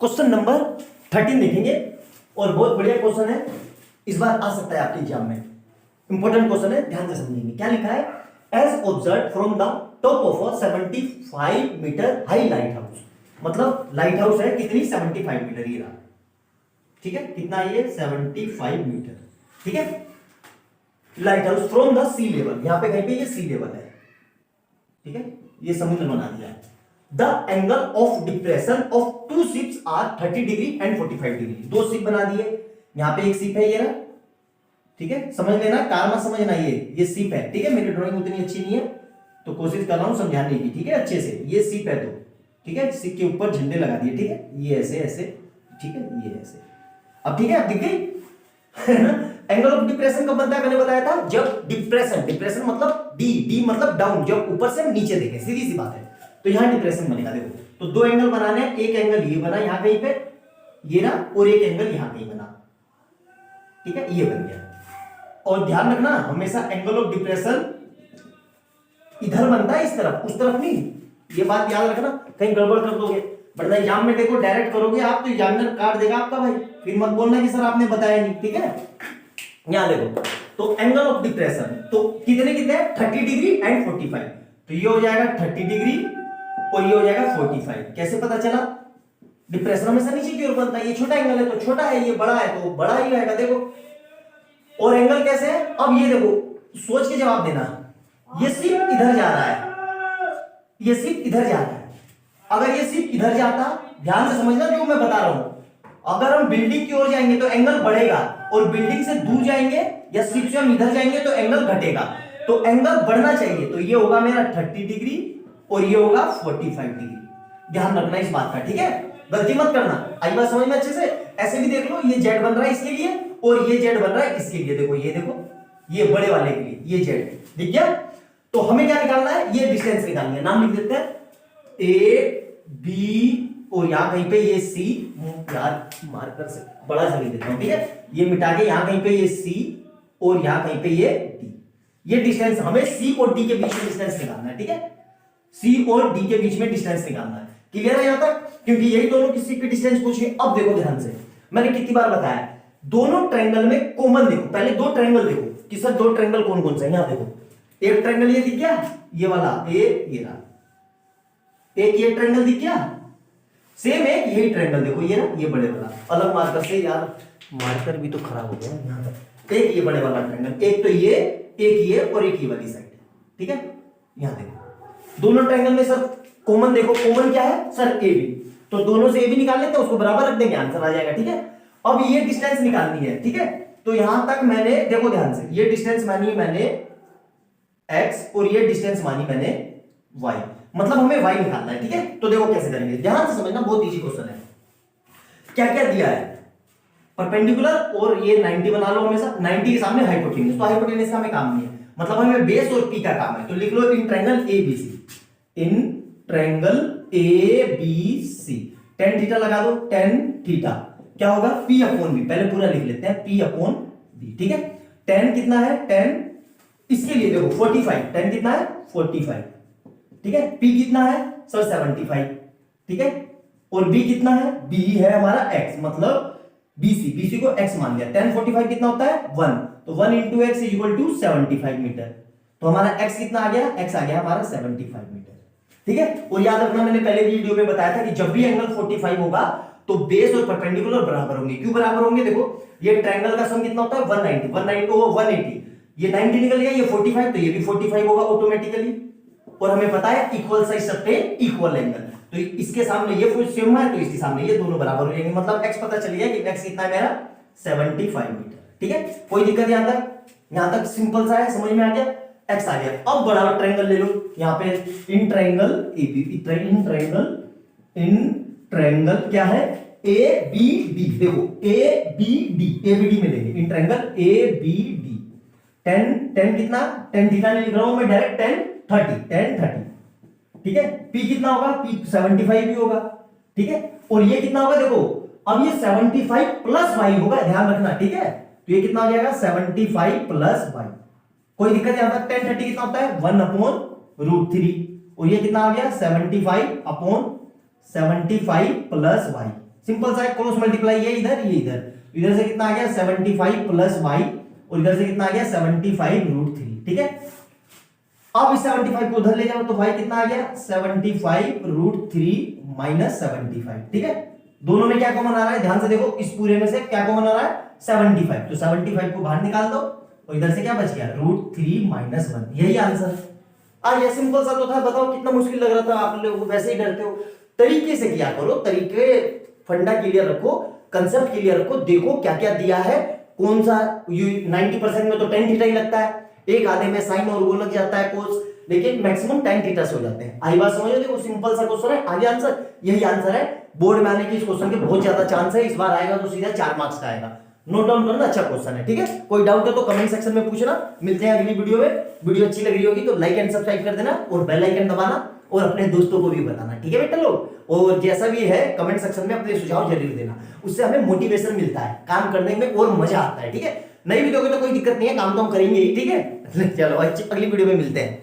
Question number 13 देखेंगे और बहुत बढ़िया क्वेश्चन है, इस बार आ सकता है आपके एग्जाम में। इंपॉर्टेंट क्वेश्चन है, ध्यान से समझेंगे। क्या लिखा है? As observe from the top of a 75 metre high lighthouse. मतलब लाइट हाउस है कितनी? 75 मीटर। ये रहा, ठीक है। कितना ये? 75 मीटर, ठीक है। Lighthouse from the sea level, यहां पे कहीं पे ये सी लेवल है, ठीक है। ये समुद्र बना दिया है। The angle of depression of two ships are 30 degree and 45 degree. दो शिप बना दिए, यहां पे एक शिप है, ये रहा, ठीक है। समझ लेना, कार मत समझना, ये शिप है, ठीक है। मेरी ड्राइंग उतनी अच्छी नहीं है तो कोशिश कर रहा हूं समझाने की, ठीक है, अच्छे से। ये शिप है तो, ठीक है। शिप के ऊपर झंडे लगा दिए, ठीक है। ये ऐसे ऐसे, ठीक है, ये ऐसे। अब ठीक है, अब दिख गई। एंगल ऑफ डिप्रेशन कब बनता है? मैंने बताया था जब डिप्रेशन मतलब डी मतलब डाउन, जब ऊपर से नीचे देखें, सीधी सी बात है। तो यहां डिप्रेशन बनेगा। देखो, तो दो एंगल बनाने हैं, एक एंगल ये बना यहां कहीं पे, ये ना, और एक एंगल यहां कहीं बना, ठीक है, ये बन गया। और ध्यान रखना, हमेशा एंगल ऑफ डिप्रेशन इधर बनता है, इस तरफ, उस तरफ नहीं। ये बात याद रखना, कहीं गड़बड़ कर दोगे, वरना एग्जाम में देखो डायरेक्ट करोगे आप तो एग्जामिनर काट देगा आपका भाई, फिर मत बोलना कि सर आपने बताया नहीं, ठीक है। यहां देखो, तो एंगल ऑफ डिप्रेशन तो कितने कितने हैं? 30 डिग्री एंड 45। तो ये हो जाएगा 30 डिग्री और ये हो जाएगा 45। कैसे पता चला? डिप्रेशन हमेशा नीचे की ओर बनता है, ये छोटा एंगल है तो छोटा है, ये बड़ा है तो बड़ा ही रहेगा। देखो, और एंगल कैसे है? अब ये देखो, सोच के जवाब देना। ये सिर्फ इधर जा रहा है, ये सिर्फ इधर जा रहा है। अगर ये सिर्फ इधर जाता, ध्यान से समझना जो मैं बता रहा हूं, अगर हम बिल्डिंग की ओर जाएंगे तो एंगल बढ़ेगा, और बिल्डिंग से दूर जाएंगे या सिर्फ से हम इधर जाएंगे तो एंगल घटेगा। तो एंगल बढ़ना चाहिए, तो ये होगा मेरा 30 डिग्री और ये होगा 45 डिग्री। ध्यान रखना इस बात का, ठीक है, गलती मत करना। आई बात समझ में अच्छे से? ऐसे भी देख लो, ये जेड बन रहा है इसके लिए और ये जेड बन रहा है इसके लिए। देखो, ये देखो, ये बड़े वाले के लिए ये जेड दिख गया। तो हमें क्या निकालना है? ये डिस्टेंस निकालनी है। नाम लिख देते हैं, ए बी, और यहां कहीं पे ये सी, यार मार्कर से बड़ा सा लिख देता हूं, ठीक है। ये मिटा के यहां कहीं पे ये सी और यहां कहीं पे ये डी। ये डिस्टेंस हमें सी और डी के बीच में डिस्टेंस निकालना है, ठीक है। सी और डी के बीच में डिस्टेंस निकालना है। क्लियर है यहां तक? क्योंकि यही दोनों किसी की डिस्टेंस पूछी। अब देखो ध्यान से, मैंने कितनी बार बताया, दोनों ट्रायंगल में कॉमन देखो। पहले दो ट्रायंगल देखो कि सर दो ट्रायंगल कौन कौन से हैं। यहां देखो, एक ट्रायंगल ये दिख गया, ये वाला ये रहा, एक ये ट्रायंगल दिख गया, सेम एक यही ट्रायंगल देखो, ये ना, ये बड़े वाला। अलग मार्कर से, यार मार्कर भी तो खराब हो गया यहां तक। एक ये बड़े वाला ट्रायंगल, एक तो ये, एक ये और एक ये वाली साइड, ठीक है। यहां देखो, दोनों ट्रायंगल में सर कॉमन देखो, कॉमन क्या है सर? A B. तो दोनों से ए बी निकाल लेते हैं, उसको बराबर रख देंगे, आंसर आ जाएगा, ठीक है। अब ये डिस्टेंस निकालनी है, ठीक है। तो यहां तक मैंने, देखो ध्यान से, ये डिस्टेंस मानी मैंने x और ये डिस्टेंस मानी मैंने y, मतलब हमें y निकालना है, ठीक है। तो देखो कैसे करेंगे, ध्यान से समझना, बहुत इजी क्वेश्चन है। क्या क्या दिया है? परपेंडिकुलर और ये 90 बना लो हमेशा, 90 के सामने हाइपोटेन्यूज। तो हाइपोटेन्यूज का हमें काम नहीं है, मतलब हमें बेस और p का काम है। तो लिख लो in triangle ABC, in triangle ABC tan theta लगा दो, tan थीटा क्या होगा? P upon B। पहले पूरा लिख लेते हैं, P अपॉन B, ठीक है। tan कितना है? tan इसके लिए देखो 45, tan कितना है? 45, ठीक है। P कितना है सर? 75, ठीक है। और B कितना है? B है हमारा x, मतलब BC को x मान लिया। tan 45 कितना होता है? 1, तो 1 into x is equal to 75 metre. तो हमारा x कितना आ गया? x आ गया हमारा 75 मीटर, ठीक है। और याद रखना, मैंने पहले वीडियो में बताया था कि जब भी एंगल 45 होगा तो बेस और परपेंडिकुलर बराबर होंगे। क्यों बराबर होंगे? देखो, ये ट्रायंगल का सम कितना होता है? 190 को 180, ये 90 निकल गया, ये 45, तो ये भी 45 होगा ऑटोमेटिकली। और हमें पता है इक्वल साइड सबसे इक्वल एंगल, तो इसके सामने ये सेम है तो इसके सामने ये दोनों बराबर हो जाएंगे। मतलब x पता चल गया कि x कितना है मेरा? 75 मीटर, ठीक है। कोई दिक्कत यहां तक? यहां तक सिंपल सा है, समझ में आ गया? x आ गया। अब बड़ा ट्रायंगल ले लो, यहां पे इन ट्रायंगल क्या है? ABD। देखो ABD में लेंगे, इन ट्रायंगल ABD। tan कितना? tan थीटा नहीं लिख रहा हूं मैं, डायरेक्ट tan 30, ठीक है। P कितना होगा? P 75 भी होगा, ठीक है। और ये कितना होगा? देखो, अब ये 75 प्लस y होगा, ध्यान रखना, ठीक है। तो ये कितना हो जाएगा? 75 प्लस y। कोई दिक्कत यहां तक? tan 30 कितना होता है? 1/√3, और ये कितना आ गया? 75 अपॉन 75 प्लस y, सिंपल सा क्रॉस मल्टीप्लाई, ये इधर ये इधर, इधर से कितना आ गया 75 प्लस वाई, और इधर से कितना आ गया 75√3, ठीक है। अब इस 75 को उधर ले जाओ तो भाई कितना आ गया 75√3 माइनस 75, ठीक है। दोनों में क्या कॉमन आ रहा है, ध्यान से देखो, इस पूरे में से क्या कॉमन आ रहा है 75, तो 75 को बाहर निकाल दो और इधर से क्या बच गया √3 माइनस 1, यही आंसर। ये सिंपल सा तो था, बताओ कितना मुश्किल लग रहा था, आप लोग वैसे ही डरते हो। तरीके से किया करो, तरीके, फंडा क्लियर रखो, कंसेप्ट क्लियर रखो, देखो क्या क्या दिया है, कौन सा 90% में तो tan थीटा ही लगता है, एक आधे में साइन और वो लग जाता है कोस, लेकिन मैक्सिमम tan थीटा से हो जाते हैं। आई बात समझो, देखो सिंपल सा क्वेश्चन है, आगे आंसर यही आंसर है। बोर्ड में आने की इस क्वेश्चन के बहुत ज्यादा चांस है, इस बार आएगा तो सीधा 4 मार्क्स का आएगा, नोट डाउन करना, अच्छा क्वेश्चन है, ठीक है। कोई डाउट है तो कमेंट सेक्शन में पूछना, मिलते हैं अगली वीडियो में। वीडियो अच्छी लग रही होगी तो लाइक एंड सब्सक्राइब कर देना और बेल आइकन दबाना और अपने दोस्तों को भी बताना, ठीक है बेटा लोग। और जैसा भी है कमेंट सेक्शन में अपने सुझाव जरूर देना, उससे हमें मोटिवेशन मिलता है, काम करने में और मजा आता है, ठीक है। नहीं भी दोगे तो कोई दिक्कत नहीं है, काम तो हम करेंगे ही, ठीक है। चलो अगली वीडियो में मिलते हैं।